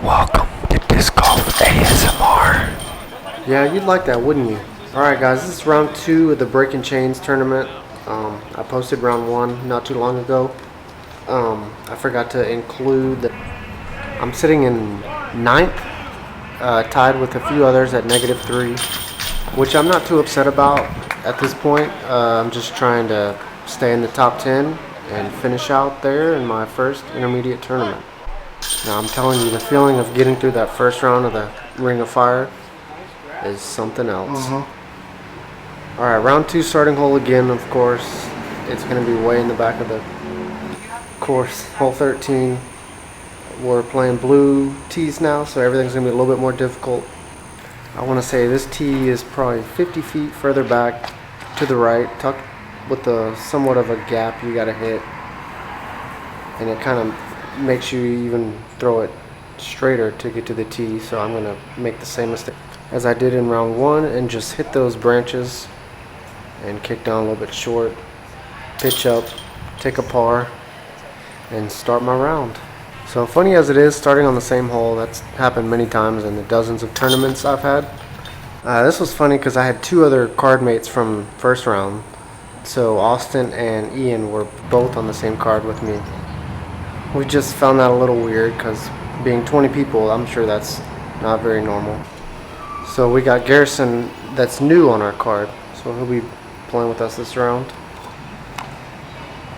Welcome to Disc Golf ASMR. Yeah, you'd like that, wouldn't you? Alright guys, this is round 2 of the Breaking Chains tournament. I posted round 1 not too long ago. I forgot to include that I'm sitting in 9th, tied with a few others at -3, which I'm not too upset about at this point. I'm just trying to stay in the top 10 and finish out there in my first intermediate tournament. Now I'm telling you, the feeling of getting through that first round of the Ring of Fire is something else. Alright, round 2 starting hole again, of course. It's going to be way in the back of the course. Hole 13. We're playing blue tees now, so everything's going to be a little bit more difficult. I want to say this tee is probably 50 feet further back to the right, tucked with somewhat of a gap you got to hit. And it kind of makes you even throw it straighter to get to the tee, so I'm going to make the same mistake as I did in round 1 and just hit those branches and kick down a little bit short, pitch up, take a par, and start my round. So funny as it is, starting on the same hole, that's happened many times in the dozens of tournaments I've had. This was funny because I had 2 other card mates from first round. So Austin and Ian were both on the same card with me. We just found that a little weird because being 20 people, I'm sure that's not very normal. So we got Garrison that's new on our card, so he'll be playing with us this round.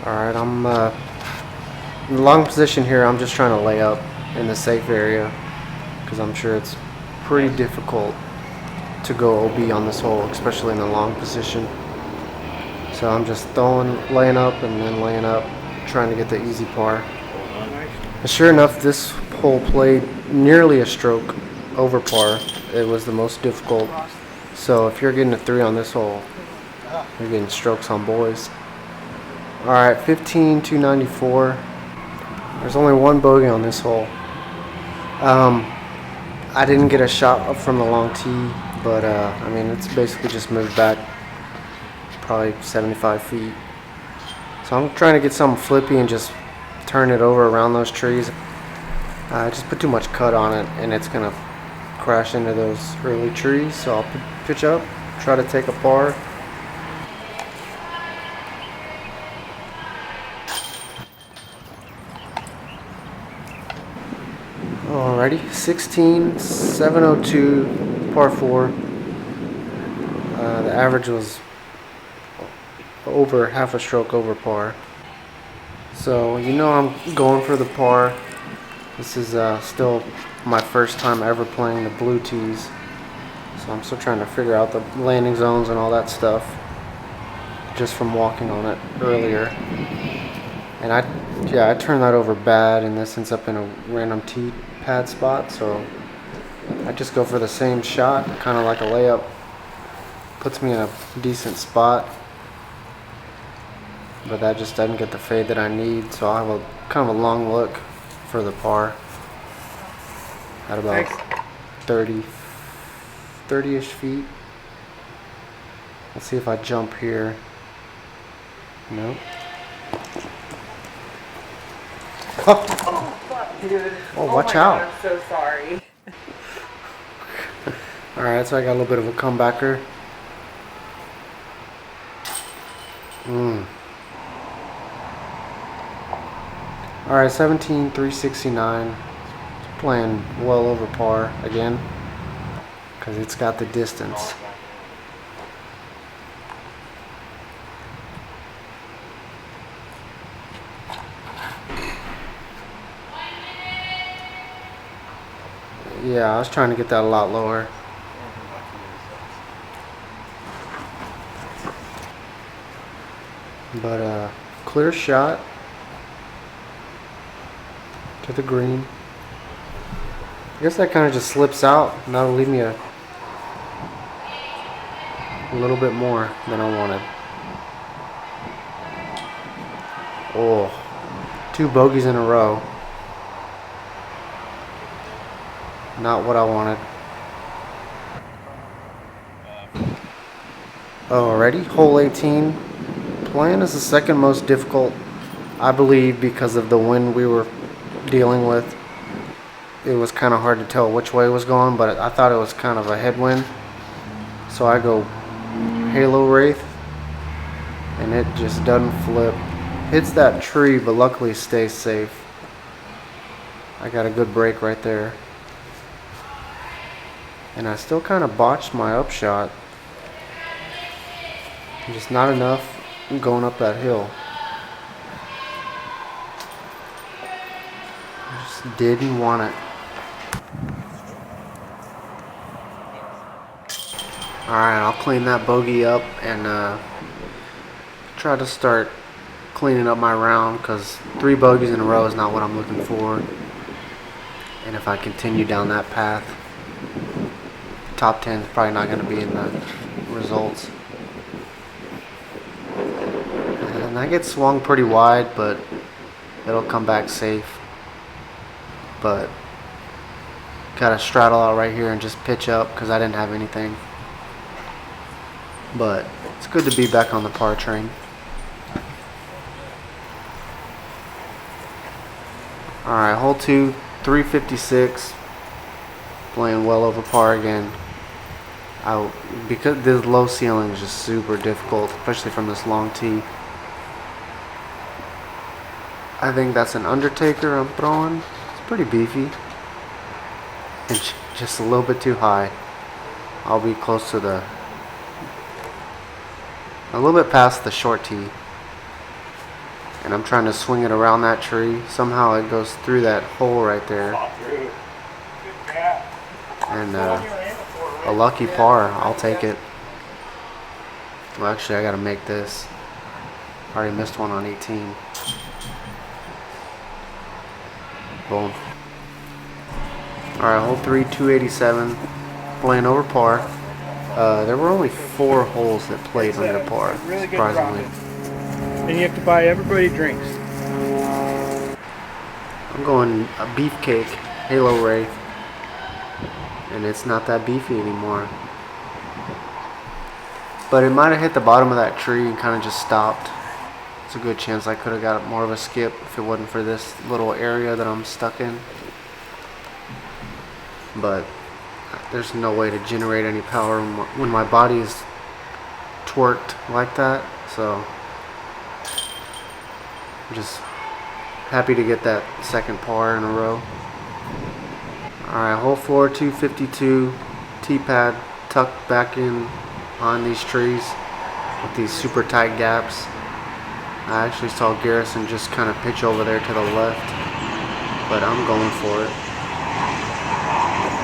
Alright, I'm in the long position here. I'm just trying to lay up in the safe area because I'm sure it's pretty difficult to go OB on this hole, especially in the long position. So I'm just laying up and then laying up, trying to get the easy par. And sure enough, this hole played nearly a stroke over par. It was the most difficult. So if you're getting a 3 on this hole, you're getting strokes on boys. Alright, 15, 294. There's only one bogey on this hole. I didn't get a shot up from the long tee, but I mean, it's basically just moved back probably 75 feet. So I'm trying to get something flippy and just turn it over around those trees. I just put too much cut on it and it's gonna crash into those early trees, so I'll pitch up, try to take a par. Alrighty, 16, 702, par 4. The average was over half a stroke over par. So you know I'm going for the par. This is still my first time ever playing the blue tees, so I'm still trying to figure out the landing zones and all that stuff just from walking on it earlier. And I turned that over bad, and this ends up in a random tee pad spot, so I just go for the same shot, kind of like a layup. Puts me in a decent spot, but that just doesn't get the fade that I need, so I have a kind of a long look for the par at about 30-ish feet. Let's see if I jump here. Nope. Oh, fuck, dude. Oh, watch out. God, I'm so sorry. Alright, so I got a little bit of a comebacker. Alright, 17, 369. Playing well over par again because it's got the distance. Yeah, I was trying to get that a lot lower. But clear shot to the green. I guess that kind of just slips out, and that'll leave me a little bit more than I wanted. Oh, 2 bogeys in a row. Not what I wanted. Alrighty, hole 18. Playing is the second most difficult, I believe, because of the wind we were dealing with. it was kind of hard to tell which way it was going, but I thought it was kind of a headwind. So I go Halo Wraith, and it just doesn't flip. Hits that tree, but luckily stays safe. I got a good break right there. And I still kind of botched my upshot. Just not enough going up that hill. Just didn't want it. Alright, I'll clean that bogey up and try to start cleaning up my round, because 3 bogeys in a row is not what I'm looking for. And if I continue down that path, top 10 is probably not going to be in the results. And I get swung pretty wide, but it'll come back safe. But gotta straddle out right here and just pitch up because I didn't have anything. But it's good to be back on the par train. Alright, hole 2, 356. Playing well over par again. Because this low ceiling is just super difficult, especially from this long tee. I think that's an Undertaker I'm throwing. It's pretty beefy. And just a little bit too high. I'll be close to a little bit past the short tee. And I'm trying to swing it around that tree. Somehow it goes through that hole right there. And a lucky par. I'll take it. Well, actually, I gotta make this. Already missed one on 18. Boom. Alright, hole 3, 287. Playing over par. There were only 4 holes that played under par, surprisingly. And you have to buy everybody drinks. I'm going a beefcake, Halo Wraith. And it's not that beefy anymore. But it might have hit the bottom of that tree and kind of just stopped. It's a good chance I could have got more of a skip if it wasn't for this little area that I'm stuck in. But there's no way to generate any power when my body is twerked like that. So I'm just happy to get that second par in a row. Alright, hole 4, 252, tee-pad tucked back in on these trees with these super tight gaps. I actually saw Garrison just kind of pitch over there to the left, but I'm going for it.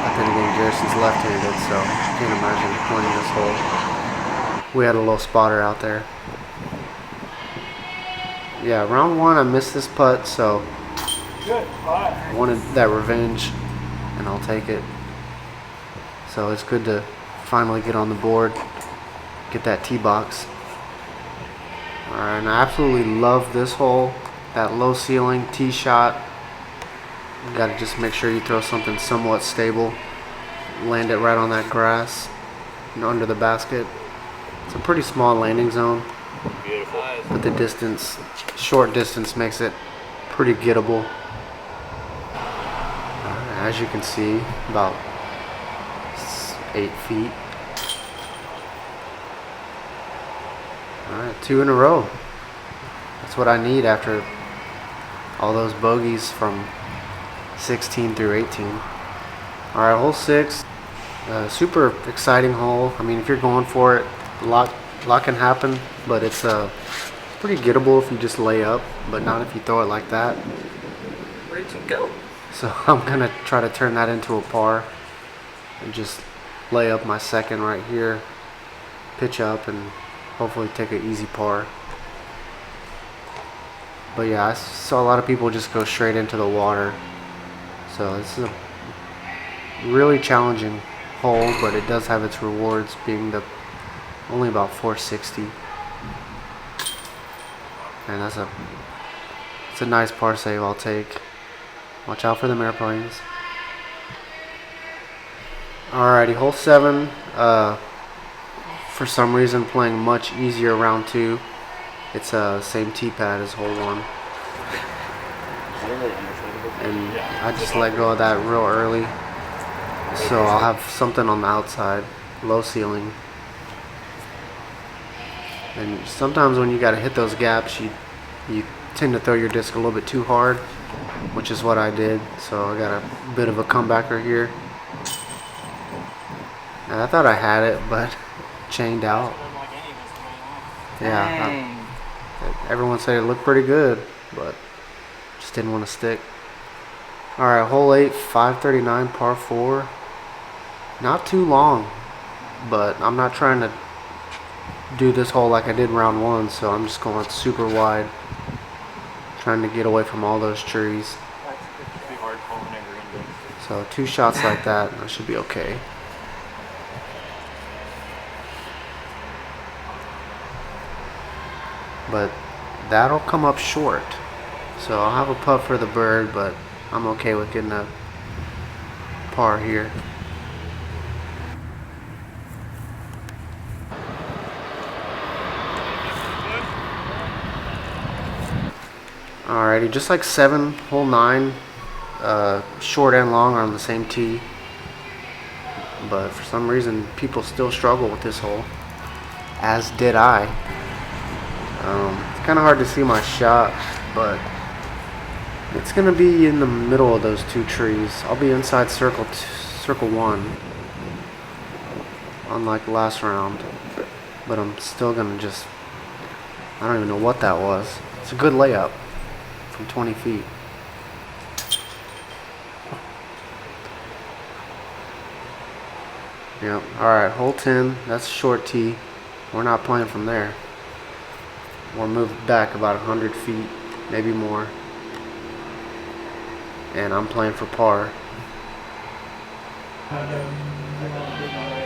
But then again, Garrison's left-handed, so I can't imagine winning this hole. We had a little spotter out there. Yeah, round 1 I missed this putt, so I wanted that revenge. And I'll take it. So it's good to finally get on the board, get that tee box. Alright, and I absolutely love this hole. That low ceiling tee shot. You gotta just make sure you throw something somewhat stable. Land it right on that grass and under the basket. It's a pretty small landing zone. Beautiful. But the distance, short distance, makes it pretty gettable. As you can see, about 8 feet. Alright, 2 in a row. That's what I need after all those bogeys from 16 through 18. Alright, hole 6. Super exciting hole. I mean, if you're going for it, a lot can happen, but it's pretty gettable if you just lay up, but not if you throw it like that. Where'd you go? So I'm going to try to turn that into a par and just lay up my second right here, pitch up, and hopefully take an easy par. But yeah, I saw a lot of people just go straight into the water. So this is a really challenging hole, but it does have its rewards, being only about 460. And it's a nice par save I'll take. Watch out for them airplanes. Alrighty, hole 7. For some reason, playing much easier round 2. It's same tee pad as hole 1. and I just let go of that real early. So I'll have something on the outside, low ceiling. And sometimes when you gotta hit those gaps, you tend to throw your disc a little bit too hard, which is what I did. So I got a bit of a comebacker here. And I thought I had it, but chained out. Yeah, everyone said it looked pretty good, but just didn't want to stick. Alright, hole 8, 539 par 4. Not too long, but I'm not trying to do this hole like I did round 1, so I'm just going super wide, trying to get away from all those trees. So 2 shots like that, and I should be okay. But that'll come up short, so I'll have a putt for the bird, but I'm okay with getting a par here. Alrighty, just like 7, hole 9, short and long are on the same tee, but for some reason people still struggle with this hole, as did I. It's kind of hard to see my shot, but it's going to be in the middle of those 2 trees. I'll be inside circle 1, unlike last round, but I'm still going to just, I don't even know what that was. It's a good layup from 20 feet. Yep, alright, hole 10, that's short tee. We're not playing from there. We're moved back about 100 feet, maybe more. And I'm playing for par.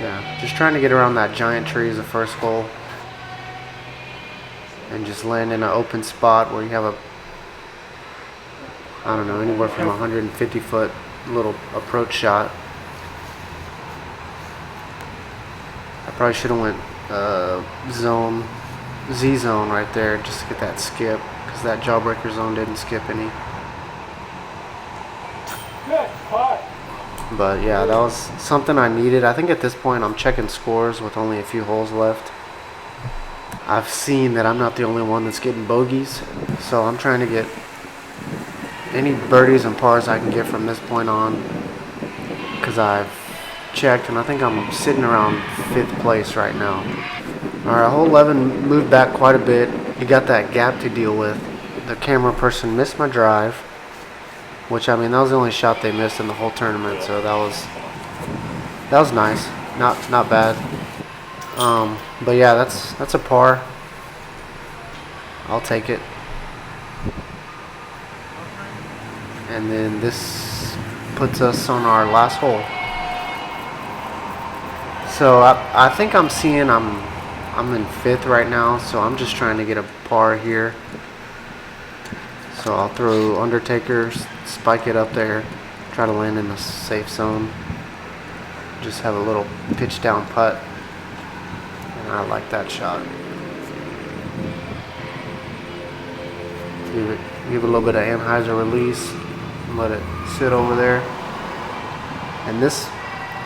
Yeah, just trying to get around that giant tree as the first hole. And just land in an open spot where you have a, I don't know, anywhere from 150 foot little approach shot. I probably should have went Z zone right there just to get that skip, because that jawbreaker zone didn't skip any. But yeah, that was something I needed. I think at this point I'm checking scores with only a few holes left. I've seen that I'm not the only one that's getting bogeys, so I'm trying to get any birdies and pars I can get from this point on, because I've checked and I think I'm sitting around 5th place right now. Alright, hole 11 moved back quite a bit. You got that gap to deal with. The camera person missed my drive, which, I mean, that was the only shot they missed in the whole tournament, so that was nice. Not bad. But yeah, that's a par. I'll take it. And then this puts us on our last hole. So I think I'm seeing I'm in 5th right now, so I'm just trying to get a par here. So I'll throw Undertaker, spike it up there, try to land in the safe zone. Just have a little pitch down putt, and I like that shot. Give it a little bit of Anheuser release, and let it sit over there. And this,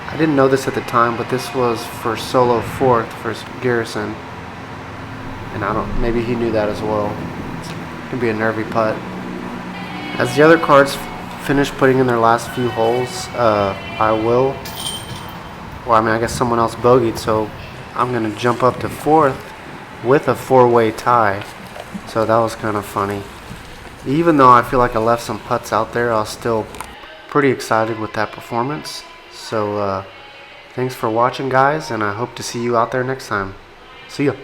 I didn't know this at the time, but this was for solo 4th for Garrison, and maybe he knew that as well. It can be a nervy putt. As the other cards finish putting in their last few holes, I guess someone else bogeyed, so I'm going to jump up to 4th with a 4-way tie. So that was kind of funny. Even though I feel like I left some putts out there, I was still pretty excited with that performance. So thanks for watching, guys, and I hope to see you out there next time. See ya.